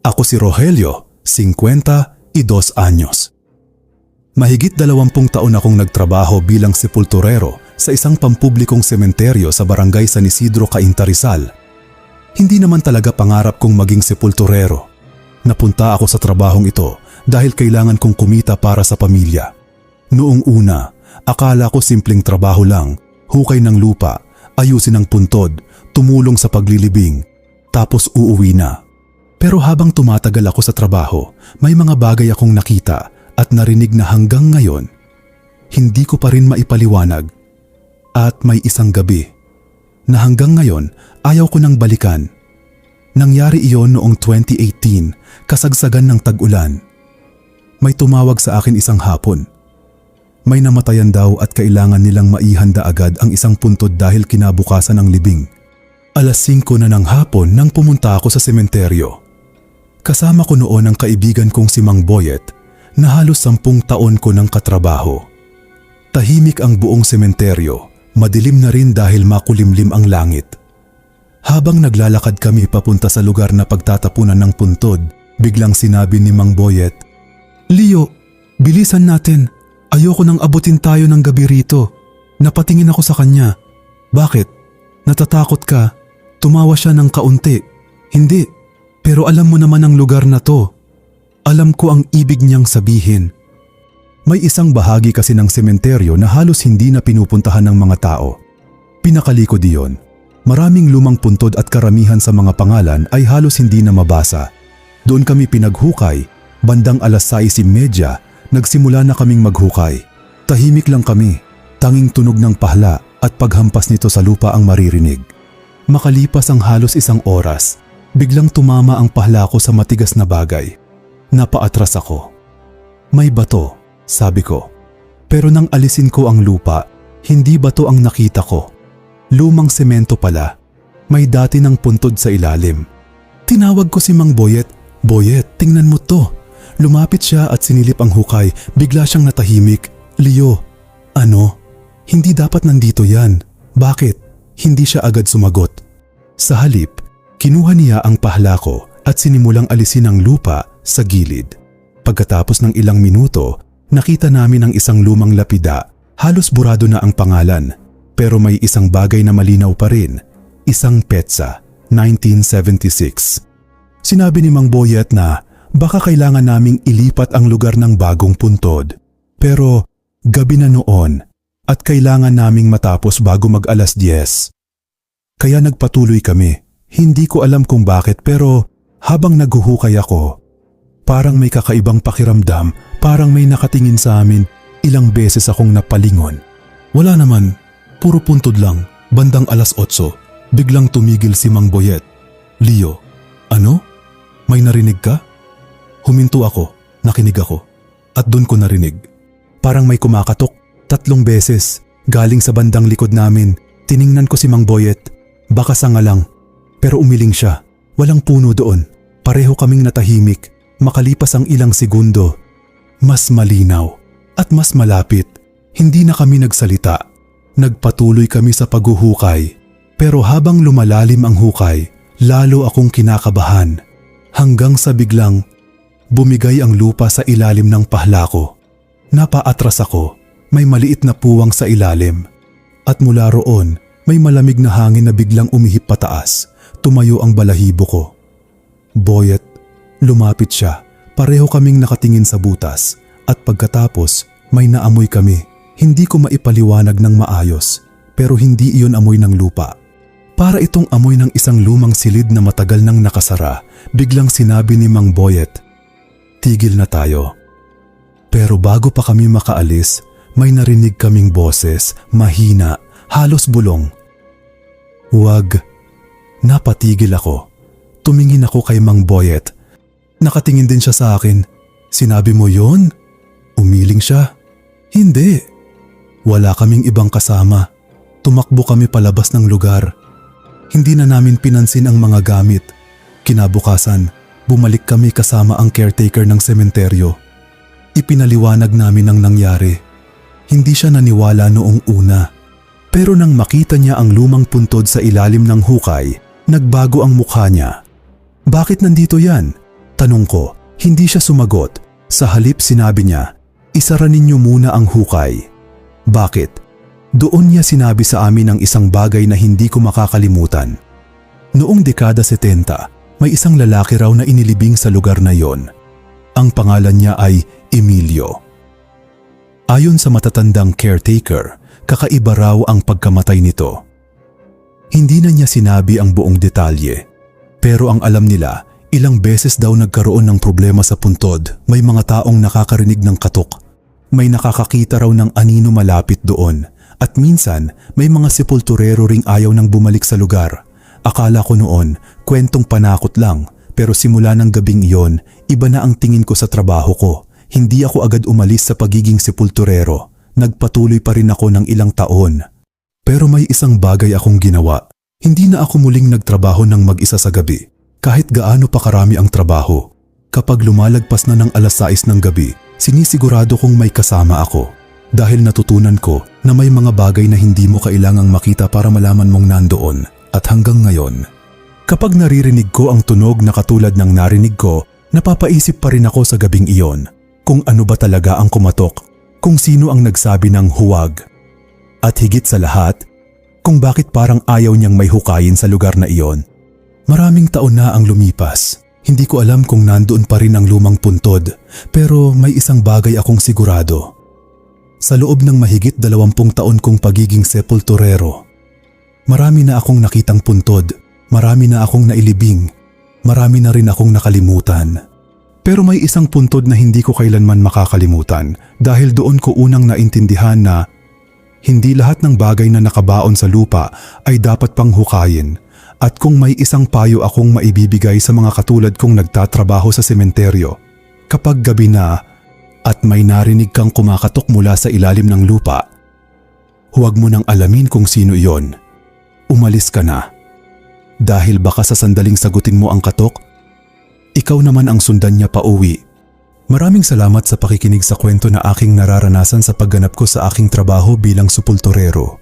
Ako si Rogelio, 52 anyos. Mahigit 20 taon akong nagtrabaho bilang sepulturero sa isang pampublikong sementeryo sa barangay San Isidro, Cainta, Rizal. Hindi naman talaga pangarap kong maging sepulturero. Napunta ako sa trabahong ito dahil kailangan kong kumita para sa pamilya. Noong una, akala ko simpleng trabaho lang, hukay ng lupa, ayusin ang puntod, tumulong sa paglilibing, tapos uuwi na. Pero habang tumatagal ako sa trabaho, may mga bagay akong nakita at narinig na hanggang ngayon, hindi ko pa rin maipaliwanag. At may isang gabi na hanggang ngayon ayaw ko nang balikan. Nangyari iyon noong 2018, kasagsagan ng tag-ulan. May tumawag sa akin isang hapon. May namatayan daw at kailangan nilang maihanda agad ang isang puntod dahil kinabukasan ng libing. Alas 5 na ng hapon nang pumunta ako sa sementeryo. Kasama ko noon ang kaibigan kong si Mang Boyet na halos 10 taon ko ng katrabaho. Tahimik ang buong sementeryo, madilim na rin dahil makulimlim ang langit. Habang naglalakad kami papunta sa lugar na pagtatapunan ng puntod, biglang sinabi ni Mang Boyet, "Leo, bilisan natin. Ayoko nang abutin tayo ng gabi rito." Napatingin ako sa kanya. "Bakit? Natatakot ka?" Tumawa siya ng kaunti. "Hindi. Pero alam mo naman ang lugar na to." Alam ko ang ibig niyang sabihin. May isang bahagi kasi ng sementeryo na halos hindi na pinupuntahan ng mga tao. Pinakalikod iyon. Maraming lumang puntod at karamihan sa mga pangalan ay halos hindi na mabasa. Doon kami pinaghukay. Bandang alas 6:30, nagsimula na kaming maghukay. Tahimik lang kami. Tanging tunog ng pahla at paghampas nito sa lupa ang maririnig. Makalipas ang halos 1 oras, biglang tumama ang pahla ko sa matigas na bagay. Napaatras ako. "May bato," sabi ko. Pero nang alisin ko ang lupa, hindi bato ang nakita ko. Lumang semento pala. May dati ng puntod sa ilalim. Tinawag ko si Mang Boyet. "Boyet, tingnan mo to." Lumapit siya at sinilip ang hukay. Bigla siyang natahimik. "Leo, ano? Hindi dapat nandito yan." "Bakit?" Hindi siya agad sumagot. Sa halip, kinuha niya ang pahla ko at sinimulang alisin ang lupa sa gilid. Pagkatapos ng ilang minuto, nakita namin ang isang lumang lapida. Halos burado na ang pangalan, pero may isang bagay na malinaw pa rin. Isang petsa, 1976. Sinabi ni Mang Boyet na baka kailangan naming ilipat ang lugar ng bagong puntod. Pero gabi na noon at kailangan naming matapos bago mag-alas 10. Kaya nagpatuloy kami. Hindi ko alam kung bakit pero habang naghuhukay ako, parang may kakaibang pakiramdam, parang may nakatingin sa amin. Ilang beses akong napalingon. Wala naman, puro puntod lang. Bandang alas 8, biglang tumigil si Mang Boyet. "Leo, ano? May narinig ka?" Huminto ako, nakinig ako, at doon ko narinig. Parang may kumakatok 3 beses, galing sa bandang likod namin. Tiningnan ko si Mang Boyet, baka sanga lang. Pero umiling siya. Walang puno doon. Pareho kaming natahimik. Makalipas ang ilang segundo, mas malinaw at mas malapit. Hindi na kami nagsalita. Nagpatuloy kami sa paghuhukay. Pero habang lumalalim ang hukay, lalo akong kinakabahan. Hanggang sa biglang, bumigay ang lupa sa ilalim ng pahla ko. Napaatras ako. May maliit na puwang sa ilalim. At mula roon, may malamig na hangin na biglang umihip pataas. Tumayo ang balahibo ko. "Boyet," lumapit siya. Pareho kaming nakatingin sa butas. At pagkatapos, may naamoy kami. Hindi ko maipaliwanag ng maayos. Pero hindi iyon amoy ng lupa. Para itong amoy ng isang lumang silid na matagal nang nakasara. Biglang sinabi ni Mang Boyet, "Tigil na tayo." Pero bago pa kami makaalis, may narinig kaming boses, mahina, halos bulong. "Huwag." Napatigil ako. Tumingin ako kay Mang Boyet. Nakatingin din siya sa akin. "Sinabi mo yon?" Umiling siya. "Hindi." Wala kaming ibang kasama. Tumakbo kami palabas ng lugar. Hindi na namin pinansin ang mga gamit. Kinabukasan, bumalik kami kasama ang caretaker ng sementeryo. Ipinaliwanag namin ang nangyari. Hindi siya naniwala noong una. Pero nang makita niya ang lumang puntod sa ilalim ng hukay, nagbago ang mukha niya. "Bakit nandito yan?" Tanong ko, hindi siya sumagot. Sa halip sinabi niya, isara ninyo muna ang hukay. Bakit? Doon niya sinabi sa amin ang isang bagay na hindi ko makakalimutan. Noong dekada 70, may isang lalaki raw na inilibing sa lugar na yon. Ang pangalan niya ay Emilio. Ayon sa matatandang caretaker, kakaiba raw ang pagkamatay nito. Hindi na niya sinabi ang buong detalye, pero ang alam nila, ilang beses daw nagkaroon ng problema sa puntod. May mga taong nakakarinig ng katok. May nakakakita raw ng anino malapit doon. At minsan, may mga sepulturero ring ayaw nang bumalik sa lugar. Akala ko noon, kwentong panakot lang. Pero simula ng gabing iyon, iba na ang tingin ko sa trabaho ko. Hindi ako agad umalis sa pagiging sepulturero. Nagpatuloy pa rin ako ng ilang taon. Pero may isang bagay akong ginawa. Hindi na ako muling nagtrabaho ng mag-isa sa gabi. Kahit gaano pa karami ang trabaho. Kapag lumalagpas na ng alas 6 ng gabi, sinisigurado kong may kasama ako. Dahil natutunan ko na may mga bagay na hindi mo kailangang makita para malaman mong nandoon. At hanggang ngayon, kapag naririnig ko ang tunog na katulad ng narinig ko, napapaisip pa rin ako sa gabing iyon. Kung ano ba talaga ang kumatok, kung sino ang nagsabi ng huwag. At higit sa lahat, kung bakit parang ayaw niyang may hukayin sa lugar na iyon. Maraming taon na ang lumipas. Hindi ko alam kung nandoon pa rin ang lumang puntod, pero may isang bagay akong sigurado. Sa loob ng mahigit 20 taon kong pagiging sepulturero, marami na akong nakitang puntod, marami na akong nailibing, marami na rin akong nakalimutan. Pero may isang puntod na hindi ko kailanman makakalimutan dahil doon ko unang naintindihan na hindi lahat ng bagay na nakabaon sa lupa ay dapat pang hukayin. At kung may isang payo akong maibibigay sa mga katulad kong nagtatrabaho sa sementeryo, kapag gabi na at may narinig kang kumakatok mula sa ilalim ng lupa, huwag mo nang alamin kung sino iyon. Umalis ka na. Dahil baka sa sandaling sagutin mo ang katok, ikaw naman ang sundan niya pauwi. Maraming salamat sa pakikinig sa kwento na aking nararanasan sa pagganap ko sa aking trabaho bilang sepulturero.